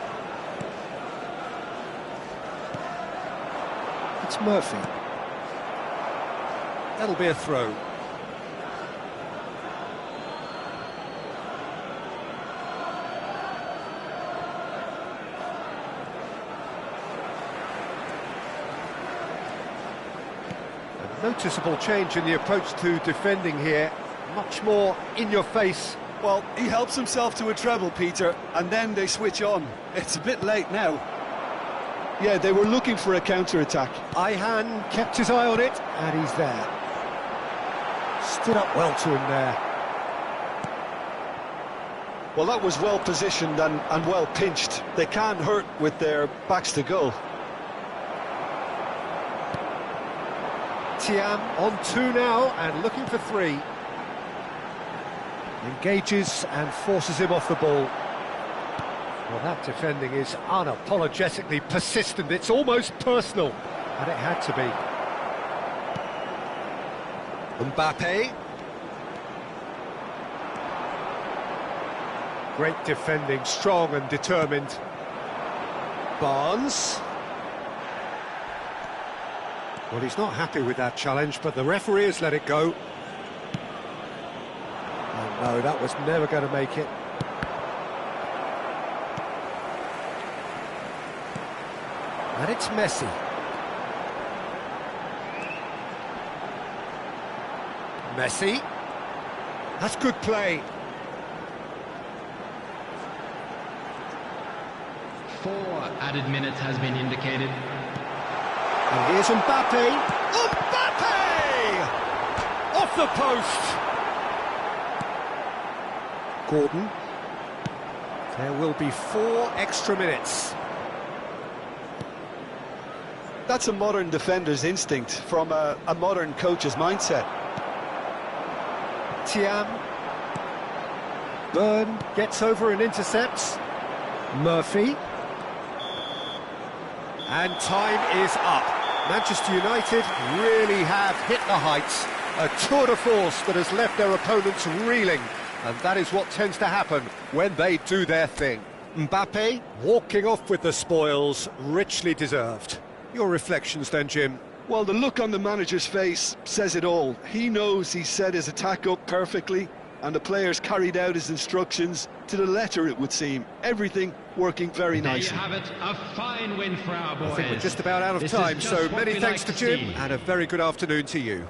It's Murphy. That'll be a throw. A noticeable change in the approach to defending here. Much more in your face. Well, he helps himself to a treble, Peter, and then they switch on. It's a bit late now. Yeah, they were looking for a counter-attack. Ihan kept his eye on it, and he's there. Stood up well to him there. Well, that was well positioned and well pinched. They can't hurt with their backs to goal. Thiam on 2 now, and looking for 3. Engages and forces him off the ball. Well, that defending is unapologetically persistent. It's almost personal, and it had to be. Mbappe. Great defending, strong and determined. Barnes. Well, he's not happy with that challenge, but the referee has let it go. Oh no, that was never going to make it. And it's Messi. Messi. That's good play. 4 added minutes has been indicated. And here's Mbappe. Mbappe! Off the post! Gordon. There will be 4 extra minutes. That's a modern defender's instinct from a modern coach's mindset. Thiam. Byrne gets over and intercepts. Murphy. And time is up. Manchester United really have hit the heights. A tour de force that has left their opponents reeling. And that is what tends to happen when they do their thing. Mbappe walking off with the spoils, richly deserved. Your reflections then, Jim? Well, the look on the manager's face says it all. He knows he set his attack up perfectly, and the players carried out his instructions to the letter, it would seem. Everything working very nicely. There you have it, a fine win for our boys. I think we're just about out of This time, is so just what many we thanks like to Jim, see. and a very good afternoon to you.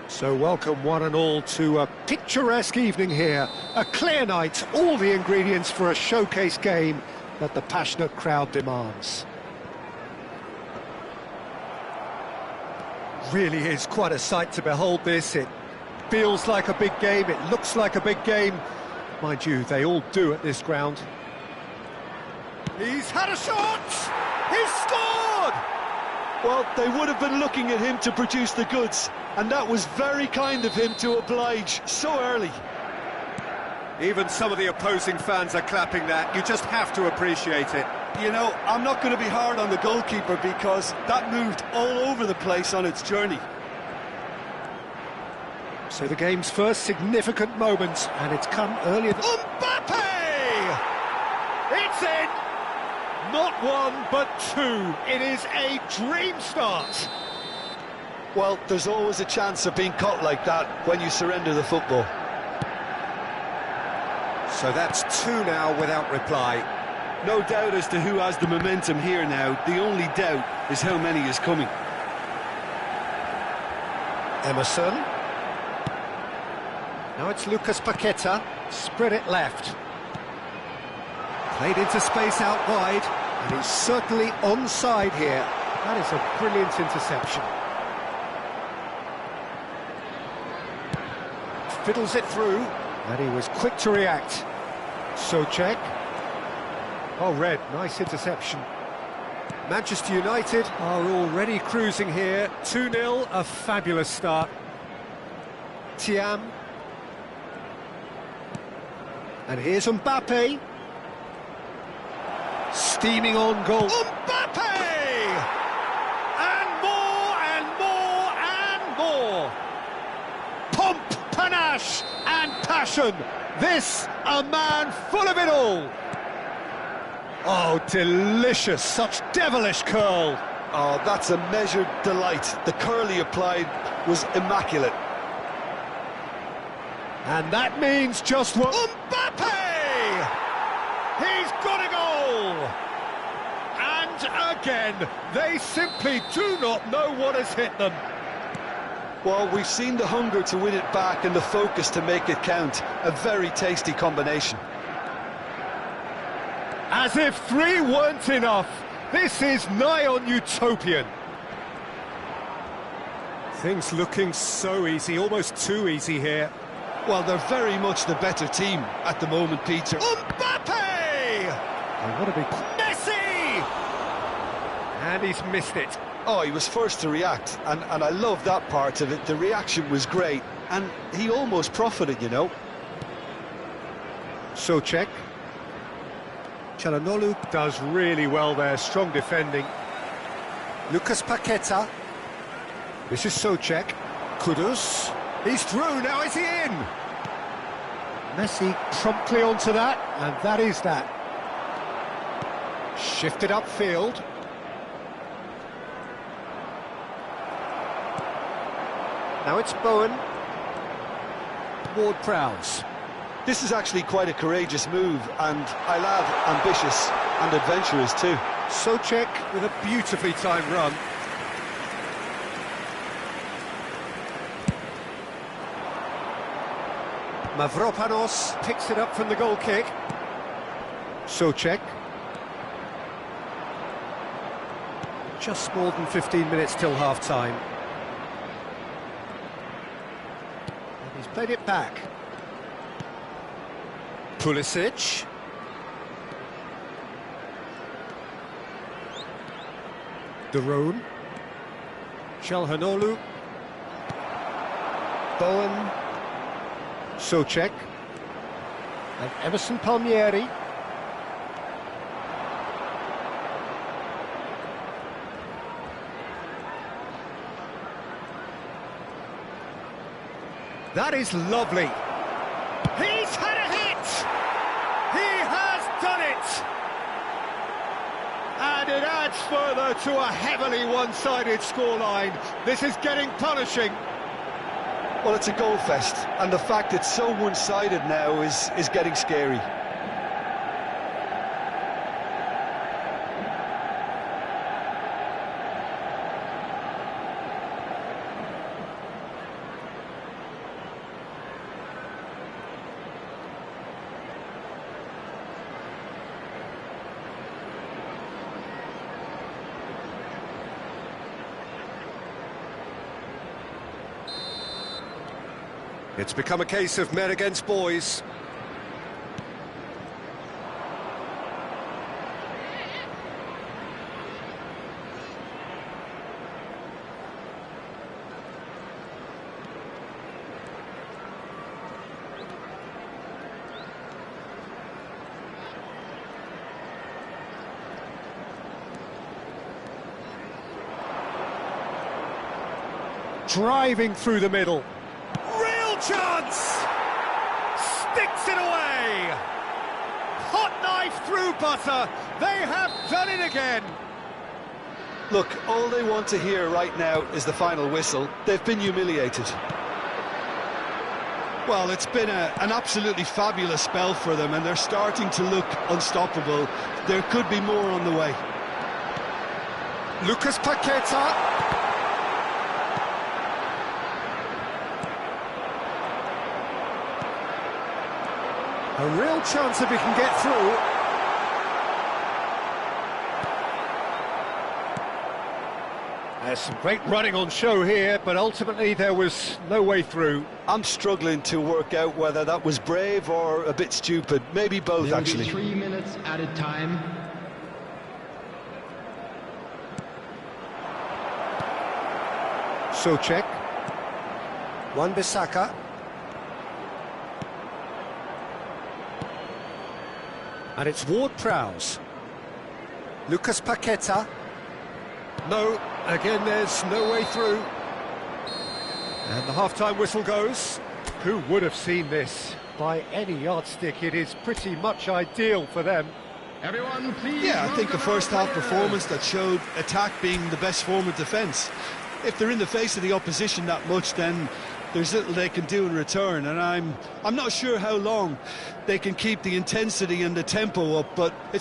So welcome one and all to a picturesque evening here. A clear night, all the ingredients for a showcase game that the passionate crowd demands. Really is quite a sight to behold this. It feels like a big game, it looks like a big game. Mind you, they all do at this ground. He's had a shot! He's scored! Well, they would have been looking at him to produce the goods, and that was very kind of him to oblige so early. Even some of the opposing fans are clapping that. You just have to appreciate it. You know, I'm not going to be hard on the goalkeeper because that moved all over the place on its journey. So the game's first significant moment, and it's come earlier than... Mbappe! It's in! Not one, but two. It is a dream start. Well, there's always a chance of being caught like that when you surrender the football. So that's two now without reply. No doubt as to who has the momentum here now. The only doubt is how many is coming. Emerson. Now it's Lucas Paqueta. Spread it left. Played into space out wide, and he's certainly onside here. That is a brilliant interception. Fiddles it through, and he was quick to react. Souček. Oh, Red, nice interception. Manchester United are already cruising here. 2-0, a fabulous start. Thiam. And here's Mbappe. Steaming on goal. Mbappe! And more and more and more. Pomp, panache and passion. This, a man full of it all. Oh, delicious, such devilish curl. Oh, that's a measured delight. The curl he applied was immaculate. And that means just what... Mbappe! He's got a goal! And again, they simply do not know what has hit them. Well, we've seen the hunger to win it back and the focus to make it count. A very tasty combination. As if three weren't enough, this is nigh on utopian. Things looking so easy, almost too easy here. Well, they're very much the better team at the moment, Peter. Mbappe! And what a big... Messi! And he's missed it. Oh, he was first to react, and I love that part of it. The reaction was great, and he almost profited, you know. Souček. Çalhanoğlu does really well there, strong defending. Lucas Paqueta. This is Souček. Kudus. He's through, now is he in? Messi promptly onto that, and that is that. Shifted upfield. Now it's Bowen. Ward-Prowse. This is actually quite a courageous move, and I'll add ambitious and adventurous too. Souček with a beautifully timed run. Mavropanos picks it up from the goal kick. Souček. Just more than 15 minutes till half-time. And he's played it back. Pulisic. De Roon. Çalhanoğlu. Bowen. Souček. And Emerson Palmieri. That is lovely. He's had a hit! He has done it! And it adds further to a heavily one-sided scoreline. This is getting punishing. Well, it's a goal fest, and the fact it's so one-sided now is getting scary. It's become a case of men against boys. Driving through the middle. Real chance! Sticks it away! Hot knife through butter. They have done it again. Look, all they want to hear right now is the final whistle. They've been humiliated. Well, it's been an absolutely fabulous spell for them, and they're starting to look unstoppable. There could be more on the way. Lucas Paqueta. A real chance if he can get through. There's some great running on show here, but ultimately there was no way through. I'm struggling to work out whether that was brave or a bit stupid. Maybe both, There'll actually. be 3 minutes added time. Socek. Wan-Bissaka. And it's Ward-Prowse. Lucas Paqueta. No, again there's no way through. And the half-time whistle goes. Who would have seen this? By any yardstick, it is pretty much ideal for them. Everyone, please. Yeah, I think a welcome our first-half players. performance that showed attack being the best form of defence. If they're in the face of the opposition that much, then there's little they can do in return, and I'm not sure how long they can keep the intensity and the tempo up, but it's